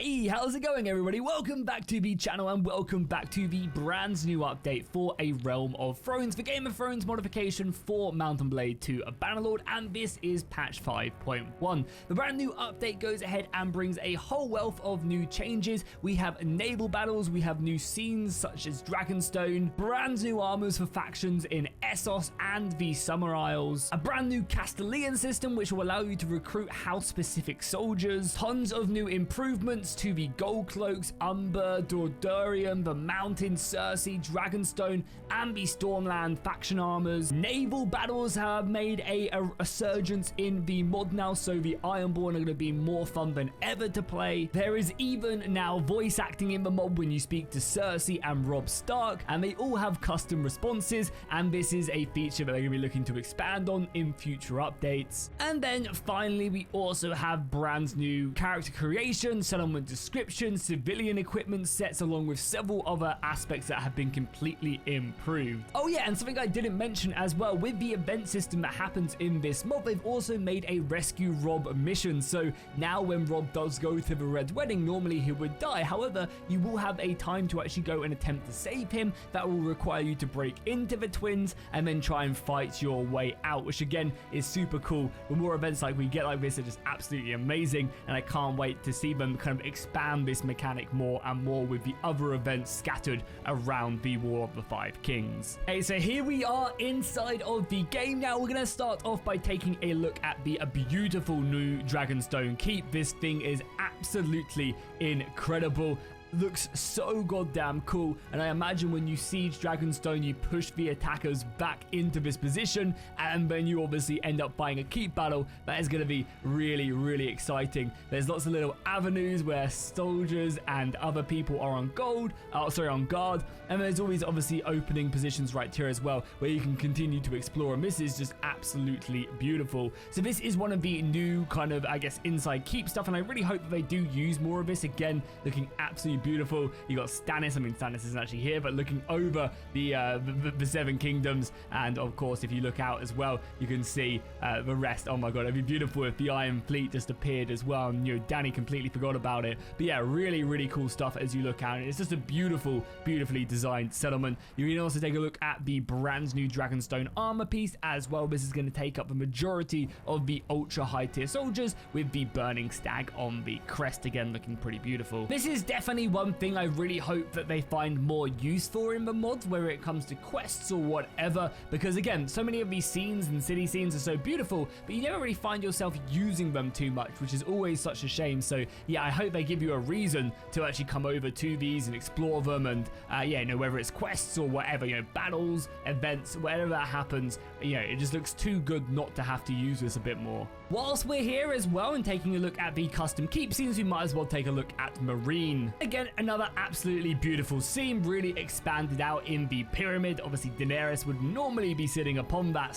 Hey, how's it going everybody? Welcome back to the channel and welcome back to the brand new update for A Realm of Thrones, the Game of Thrones modification for Mount and Blade to a Bannerlord, and this is patch 5.1. The brand new update goes ahead and brings a whole wealth of new changes. We have naval battles, we have new scenes such as Dragonstone, brand new armors for factions in Essos and the Summer Isles, a brand new Castellan system which will allow you to recruit house-specific soldiers, tons of new improvements to the Gold Cloaks, Umber, Dordurium, the Mountain, Cersei, Dragonstone, and the Stormland faction armors. Naval battles have made a resurgence in the mod now, so the Ironborn are going to be more fun than ever to play. There is even now voice acting in the mod when you speak to Cersei and Robb Stark, and they all have custom responses, and this is a feature that they're going to be looking to expand on in future updates. And then finally, we also have brand new character creation, settlement description, civilian equipment sets, along with several other aspects that have been completely improved. Oh yeah, and something I didn't mention as well, with the event system that happens in this mod, they've also made a rescue Robb mission. So now when Robb does go to the Red Wedding, normally he would die. However, you will have a time to actually go and attempt to save him. That will require you to break into the twins and then try and fight your way out, which again is super cool. The more events like we get like this are just absolutely amazing, and I can't wait to see them kind of expand this mechanic more and more with the other events scattered around the War of the Five Kings. Hey, so here we are inside of the game now. We're going to start off by taking a look at the beautiful new Dragonstone Keep. This thing is absolutely incredible. Looks so goddamn cool, and I imagine when you siege Dragonstone, you push the attackers back into this position, and then you obviously end up buying a keep battle. That is going to be really exciting. There's lots of little avenues where soldiers and other people are on guard, and there's always obviously opening positions right here as well, where you can continue to explore, and this is just absolutely beautiful. So this is one of the new kind of, I guess, inside keep stuff, and I really hope that they do use more of this. Again, looking absolutely beautiful. You got Stannis. I mean, Stannis isn't actually here, but looking over the Seven Kingdoms, and of course, if you look out as well, you can see the rest. Oh my god, it'd be beautiful if the Iron Fleet just appeared as well, and you know, Danny completely forgot about it. But yeah, really cool stuff as you look out. It's just a beautifully designed settlement. You can also take a look at the brand new Dragonstone armor piece as well. This is going to take up the majority of the ultra high tier soldiers, with the burning stag on the crest, again looking pretty beautiful. This is definitely one thing I really hope that they find more use for in the mods, whether it comes to quests or whatever, because again, so many of these scenes and city scenes are so beautiful, but you never really find yourself using them too much, which is always such a shame. So yeah, I hope they give you a reason to actually come over to these and explore them, and yeah, you know, whether it's quests or whatever, you know, battles, events, whatever that happens, you know, it just looks too good not to have to use this a bit more. Whilst we're here as well and taking a look at the custom keep scenes, we might as well take a look at Marine. Again, another absolutely beautiful scene, really expanded out in the pyramid. Obviously, Daenerys would normally be sitting upon that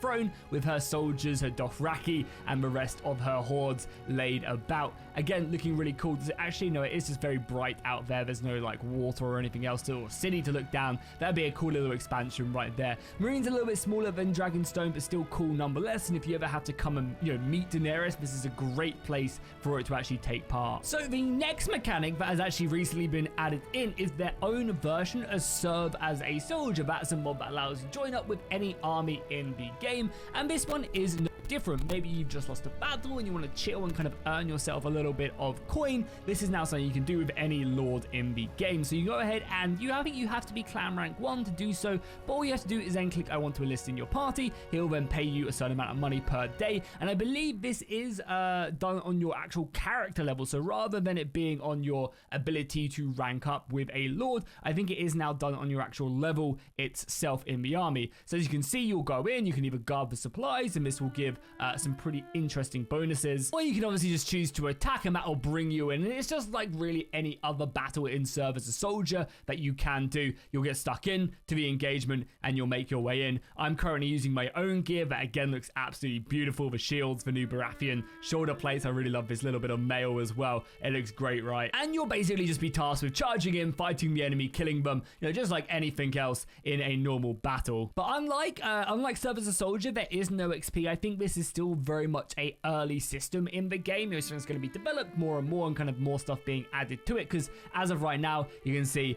throne with her soldiers, her Dothraki, and the rest of her hordes laid about. Again, looking really cool. Does it actually? No, it is just very bright out there. There's no like water or anything else or city to look down. That'd be a cool little expansion right there. Marine's a little bit smaller than Dragonstone, but still cool nonetheless. And if you ever have to come and, you know, meet Daenerys, this is a great place for it to actually take part. So the next mechanic that has actually recently been added in is their own version of serve as a soldier. That's a mod that allows you to join up with any army in the game, and this one is no different. Maybe you've just lost a battle and you want to chill and kind of earn yourself a little bit of coin. This is now something you can do with any lord in the game. So you go ahead and I think you have to be clan rank 1 to do so, but all you have to do is then click I want to enlist in your party. He'll then pay you a certain amount of money per day, and I believe this is done on your actual character level. So rather than it being on your ability to rank up with a lord, I think it is now done on your actual level itself in the army. So as you can see, you'll go in, you can either guard the supplies, and this will give some pretty interesting bonuses, or you can obviously just choose to attack, and that will bring you in. And it's just like really any other battle in serve as a soldier that you can do. You'll get stuck in to the engagement and you'll make your way in. I'm currently using my own gear that again looks absolutely beautiful. The shields, the new Baratheon shoulder plates. I really love this little bit of mail as well. It looks great, right? And you'll basically just be tasked with charging in, fighting the enemy, killing them, you know, just like anything else in a normal battle. But unlike serve as a soldier, there is no XP. I think this is still very much a early system in the game. It's going to be developed more and more, and kind of more stuff being added to it, because as of right now, you can see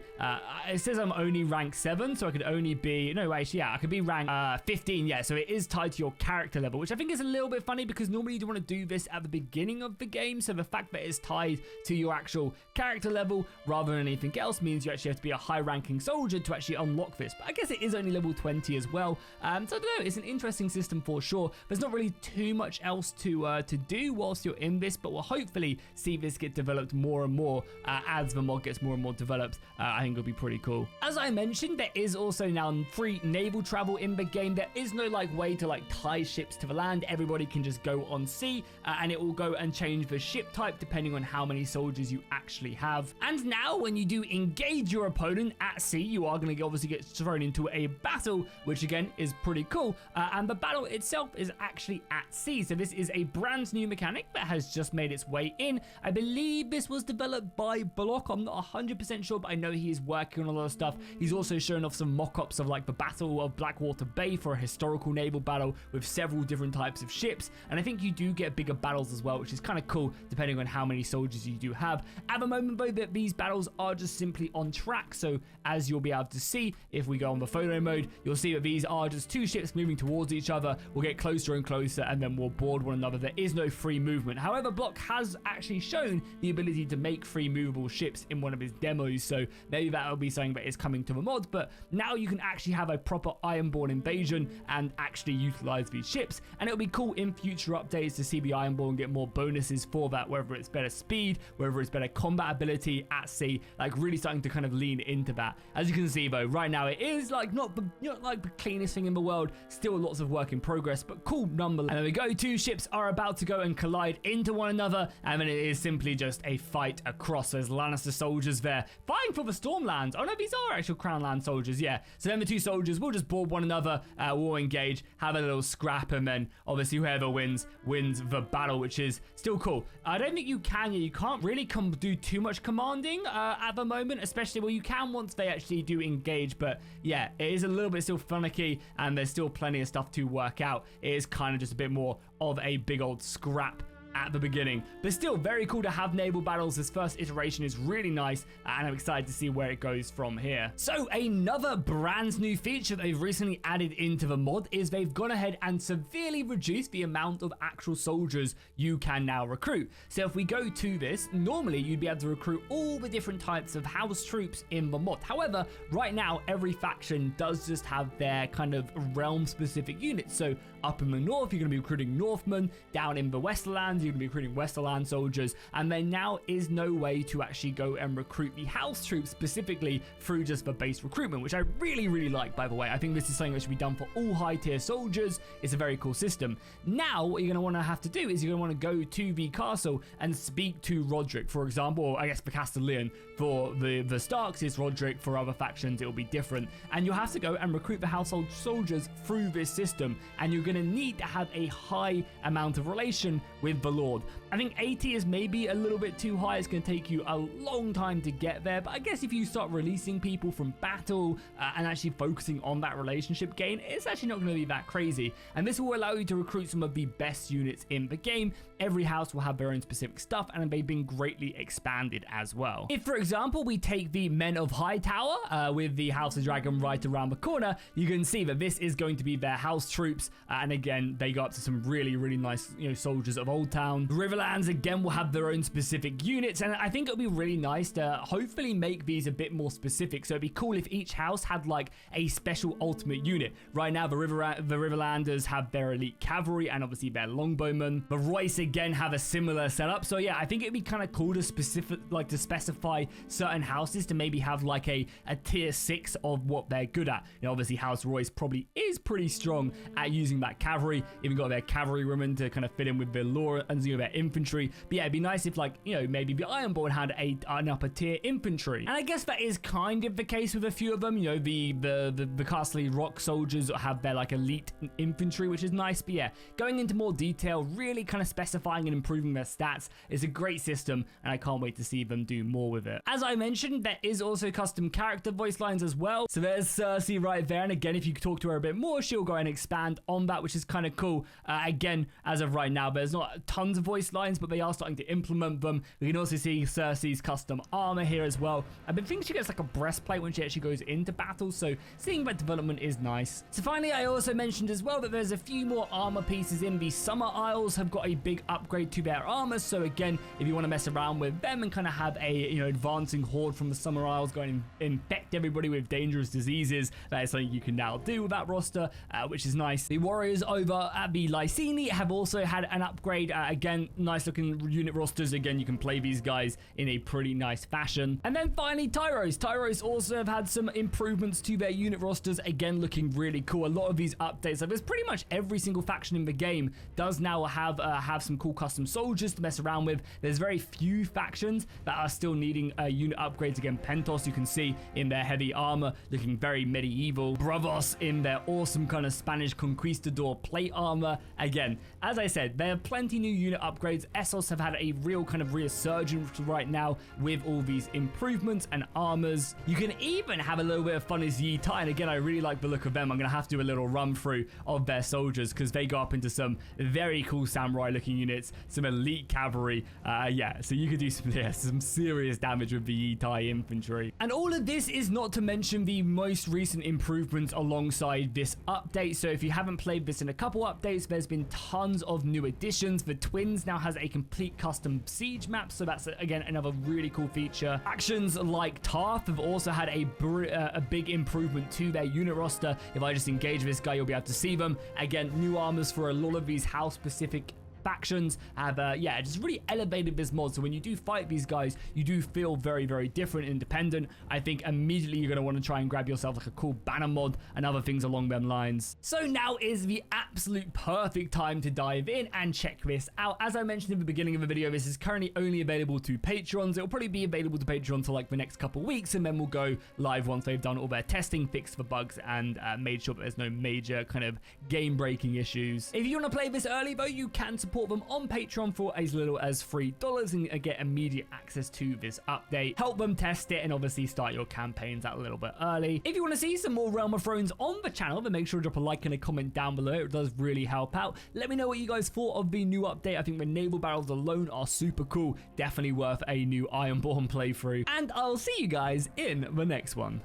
it says I'm only rank 7, so I could only be, no, actually, yeah, I could be rank 15, yeah, so it is tied to your character level, which I think is a little bit funny, because normally you want to do this at the beginning of the game, so the fact that it's tied to your actual character level rather than anything else means you actually have to be a high-ranking soldier to actually unlock this, but I guess it is only level 20 as well, so I don't know, it's an interesting system for sure. There's not really too much else to do whilst you're in this, but we'll hopefully see this get developed more and more as the mod gets more and more developed. I think it'll be pretty cool. As I mentioned, there is also now free naval travel in the game. There is no way to tie ships to the land. Everybody can just go on sea, and it will go and change the ship type depending on how many soldiers you actually have. And now when you do engage your opponent at sea, you are going to obviously get thrown into a battle, which again is pretty cool, and the battle itself is actually at sea. So this is a brand new mechanic that has just made its way in. I believe this was developed by Block. I'm not 100% sure, but I know he is working on a lot of stuff. He's also shown off some mock-ups of the Battle of Blackwater Bay for a historical naval battle with several different types of ships, and I think you do get bigger battles as well, which is kind of cool depending on how many soldiers you do have. At the moment though, that these battles are just simply on track, so as you'll be able to see, if we go on the photo mode, you'll see that these are just two ships moving towards each other. We'll get closer and closer, and then we'll board one another. There is no free movement. However, Block has actually shown the ability to make free movable ships in one of his demos, so maybe that will be something that is coming to the mod, but now you can actually have a proper Ironborn invasion and actually utilize these ships, and it'll be cool in future updates to see the Ironborn get more bonuses for that, whether it's better speed, whether it's better combat ability at sea, really starting to kind of lean into that. As you can see though, right now it is not the cleanest thing in the world, still lots of work in progress, but cool nonetheless. And there we go, two ships are about to go and collide into one another, and then it is simply just a fight across. There's Lannister soldiers there fighting for the Stormlands. Oh no, these are actual Crown Land soldiers, yeah. So then the two soldiers will just board one another, will engage, have a little scrap, and then obviously whoever wins the battle, which is still cool. I don't think you can't really do too much commanding at the moment, especially, well, you can once they actually do engage, but yeah, it is a little bit still finicky, and there's still plenty of stuff to work out. It is kind of just a bit more of a big old scrap at the beginning, but still very cool to have naval battles. This first iteration is really nice, and I'm excited to see where it goes from here. So another brand new feature they've recently added into the mod is they've gone ahead and severely reduced the amount of actual soldiers you can now recruit. So if we go to this, normally you'd be able to recruit all the different types of house troops in the mod. However, right now every faction does just have their kind of realm specific units. So up in the north, you're going to be recruiting Northmen. Down in the Westerlands, you're going to be recruiting Westerland soldiers, and there now is no way to actually go and recruit the house troops specifically through just the base recruitment, which I really like, by the way. I think this is something that should be done for all high tier soldiers. It's a very cool system. Now what you're going to want to have to do is you're going to want to go to the castle and speak to Roderick, for example, or I guess for Castellan. For the Starks it's Roderick, for other factions it will be different, and you'll have to go and recruit the household soldiers through this system, and you're going to need to have a high amount of relation with the Lord. I think 80 is maybe a little bit too high. It's going to take you a long time to get there, but I guess if you start releasing people from battle and actually focusing on that relationship gain, it's actually not going to be that crazy, and this will allow you to recruit some of the best units in the game. Every house will have their own specific stuff, and they've been greatly expanded as well. If, for example, we take the Men of Hightower with the House of Dragon right around the corner, you can see that this is going to be their house troops, and again, they go up to some really nice, soldiers of Old Town. The Riverlands again will have their own specific units, and I think it'll be really nice to hopefully make these a bit more specific. So it'd be cool if each house had a special ultimate unit. Right now, the Riverlanders have their elite cavalry and obviously their longbowmen. The Royce again have a similar setup. So yeah, I think it'd be kind of cool to specify certain houses to maybe have a tier 6 of what they're good at. Obviously House Royce probably is pretty strong at using that cavalry. Even got their cavalrywomen to kind of fit in with the and their infantry. But yeah, it'd be nice if, like, you know, maybe the Ironborn had an upper tier infantry. And I guess that is kind of the case with a few of them. You know, the Castly Rock soldiers have their, like, elite infantry, which is nice. But yeah, going into more detail, really kind of specifying and improving their stats is a great system, and I can't wait to see them do more with it. As I mentioned, there is also custom character voice lines as well. So there's Cersei right there, and again, if you talk to her a bit more, she'll go and expand on that, which is kind of cool. Again, as of right now, there's not tons of voice lines, but they are starting to implement them. We can also see Cersei's custom armor here as well. I think she gets like a breastplate when she actually goes into battle, so seeing that development is nice. So finally, I also mentioned as well that there's a few more armor pieces in the Summer Isles have got a big upgrade to their armor. So again, if you want to mess around with them and kind of have a, you know, advancing horde from the Summer Isles going and infect everybody with dangerous diseases, that is something you can now do with that roster, which is nice. The warriors over at the Lyseni have also had an upgrade. Again, nice looking unit rosters. Again, you can play these guys in a pretty nice fashion. And then finally, Tyros. Tyros also have had some improvements to their unit rosters. Again, looking really cool. A lot of these updates, like there's pretty much every single faction in the game does now have some cool custom soldiers to mess around with. There's very few factions that are still needing unit upgrades. Again, Pentos, you can see in their heavy armor, looking very medieval. Bravos in their awesome kind of Spanish conquistador plate armor. Again, as I said, there are plenty new unit upgrades. Essos have had a real kind of resurgence right now with all these improvements and armors. You can even have a little bit of fun as Yi Tai, and again, I really like the look of them. I'm going to have to do a little run through of their soldiers because they go up into some very cool samurai looking units, some elite cavalry. Yeah, so you could do some serious damage with the Yi Tai infantry. And all of this is not to mention the most recent improvements alongside this update. So if you haven't played this in a couple updates, there's been tons of new additions. The Twins now has a complete custom siege map, so that's again another really cool feature. Factions like Tarth have also had a big improvement to their unit roster. If I just engage this guy, you'll be able to see them. Again, new armors for a lot of these house specific factions have yeah, just really elevated this mod, so when you do fight these guys, you do feel very, very different and independent. I think immediately you're going to want to try and grab yourself like a cool banner mod and other things along them lines. So now is the absolute perfect time to dive in and check this out. As I mentioned in the beginning of the video, this is currently only available to Patrons. It'll probably be available to Patrons for like the next couple weeks, and then we'll go live once they've done all their testing, fixed the bugs, and made sure that there's no major kind of game-breaking issues. If you want to play this early though, you can support them on Patreon for as little as $3 and get immediate access to this update. Help them test it and obviously start your campaigns out a little bit early. If you want to see some more Realm of Thrones on the channel, then make sure to drop a like and a comment down below. It does really help out. Let me know what you guys thought of the new update. I think the Naval Battles alone are super cool. Definitely worth a new Ironborn playthrough. And I'll see you guys in the next one.